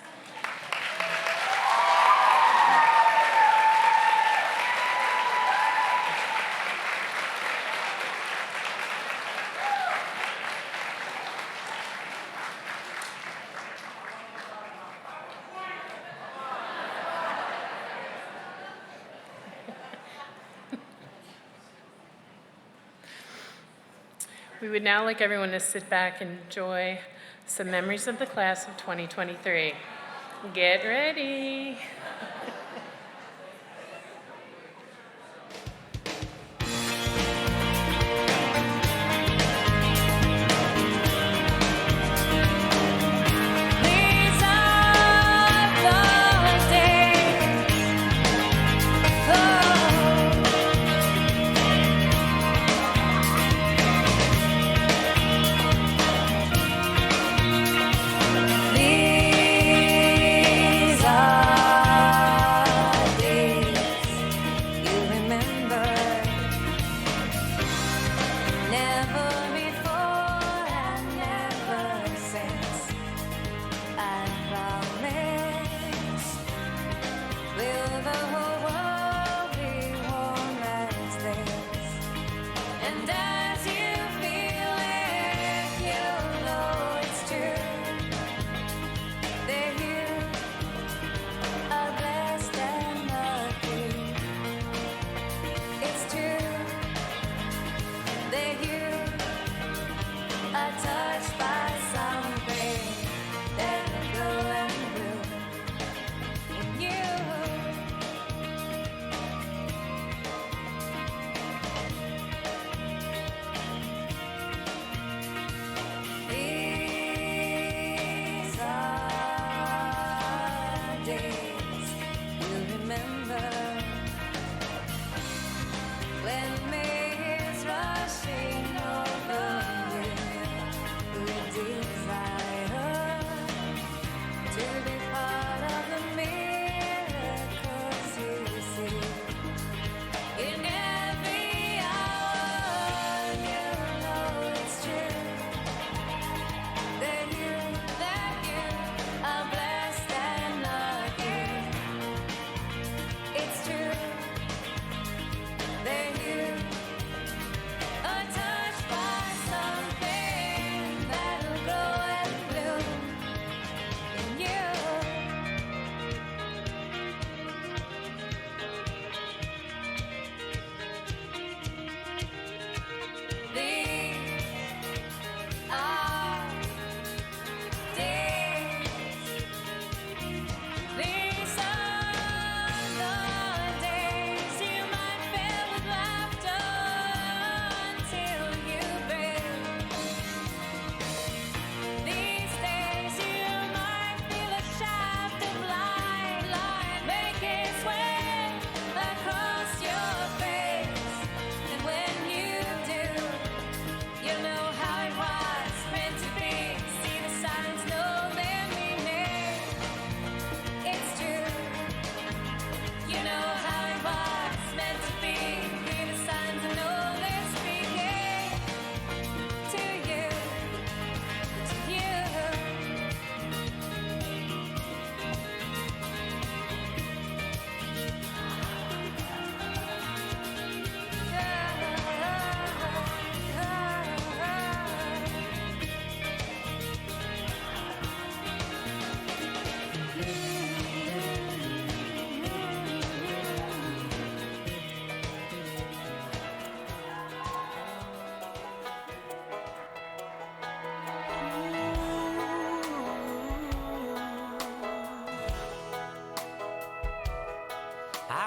Speaker 1: We would now like everyone to sit back and enjoy some memories of the class of 2023. Get ready.
Speaker 11: These are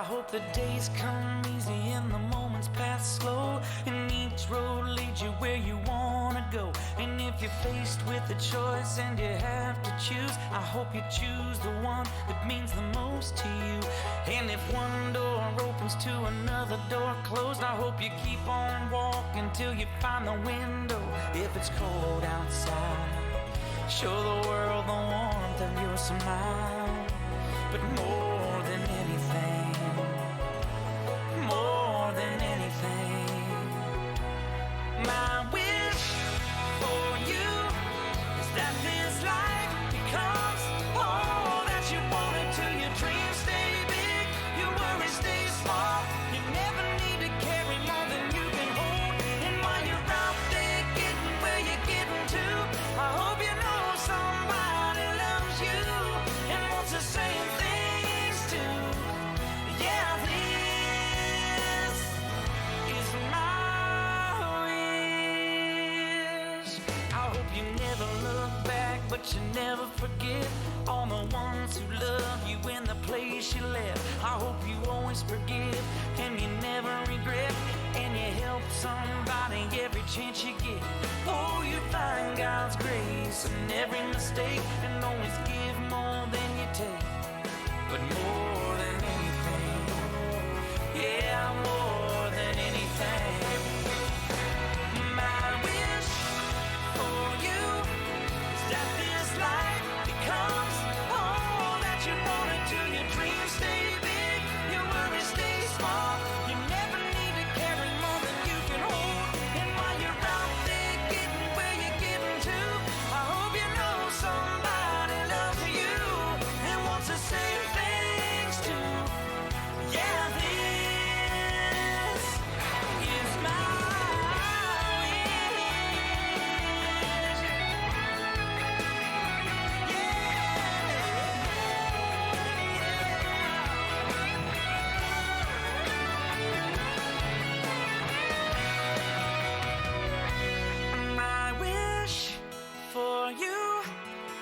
Speaker 11: hope the days come easy and the moments pass slow, and each road leads you where you wanna go. And if you're faced with a choice and you have to choose, I hope you choose the one that means the most to you. And if one door opens to another door closed, I hope you keep on walking till you find the window. If it's cold outside, show the world the warmth of your smile. But more than anything, more than anything, my wish for you is that this life becomes all that you wanted to. Your dreams stay big, your worries stay small. You never need to carry more than you can hold. And while you're out there getting where you're getting to, I hope you know somebody loves you and wants the same things too. Yeah, this is my wish. I hope you never look back, but you never forget all the ones who love you in the place you left. I hope you always forgive and you never regret, and you help somebody every chance you get. Oh, you find God's grace in every mistake, and always give more than you take. But more than anything, yeah, more than anything, my wish for you is that this life becomes all that you wanted to. Your dreams stay big, your worries stay small. You never need to carry more than you can hold. And while you're out there getting where you're getting to, I hope you know somebody loves you and wants the same things too. Yeah, this is my my wish for you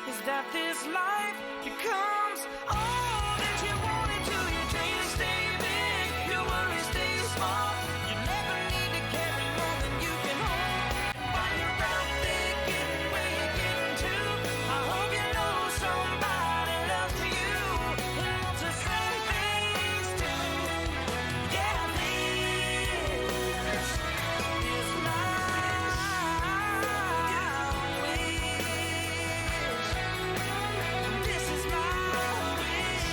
Speaker 11: is that this life becomes all that you wanted to. Your dreams stay big, your worries stay small. You never need to carry more than you can hold. While you're out there getting where you're getting to, I hope you know somebody loves you and wants the same things too. Yeah, this is my wish. This is my wish.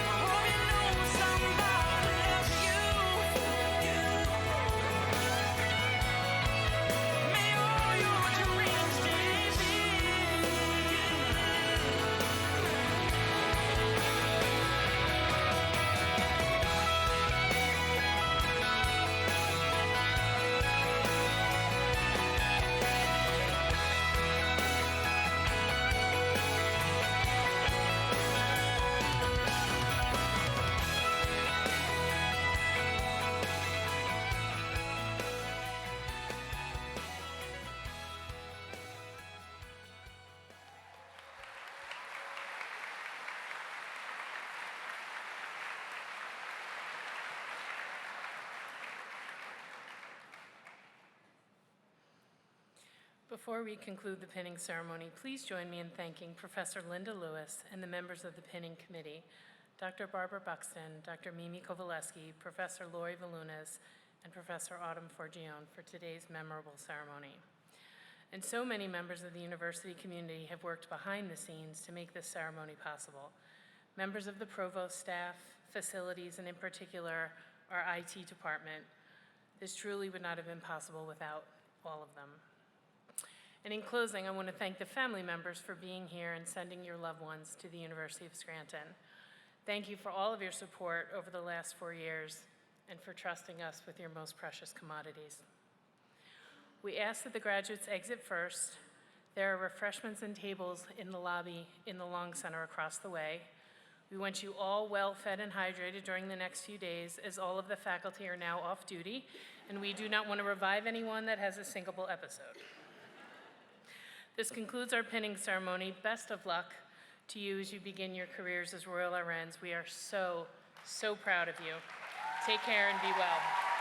Speaker 11: I hope you know somebody loves you. May all your dreams stay big.
Speaker 1: Before we conclude the pinning ceremony, please join me in thanking Professor Linda Lewis and the members of the pinning committee, Dr. Barbara Buxton, Dr. Mimi Kovaleski, Professor Lori Valunas, and Professor Autumn Forgione for today's memorable ceremony. And so many members of the university community have worked behind the scenes to make this ceremony possible. Members of the provost staff, facilities, and in particular, our IT department. This truly would not have been possible without all of them. And in closing, I want to thank the family members for being here and sending your loved ones to the University of Scranton. Thank you for all of your support over the last 4 years and for trusting us with your most precious commodities. We ask that the graduates exit first. There are refreshments and tables in the lobby in the Long Center across the way. We want you all well fed and hydrated during the next few days, as all of the faculty are now off duty, and we do not want to revive anyone that has a syncopal episode. This concludes our pinning ceremony. Best of luck to you as you begin your careers as Royal RNs. We are so, so proud of you. Take care and be well.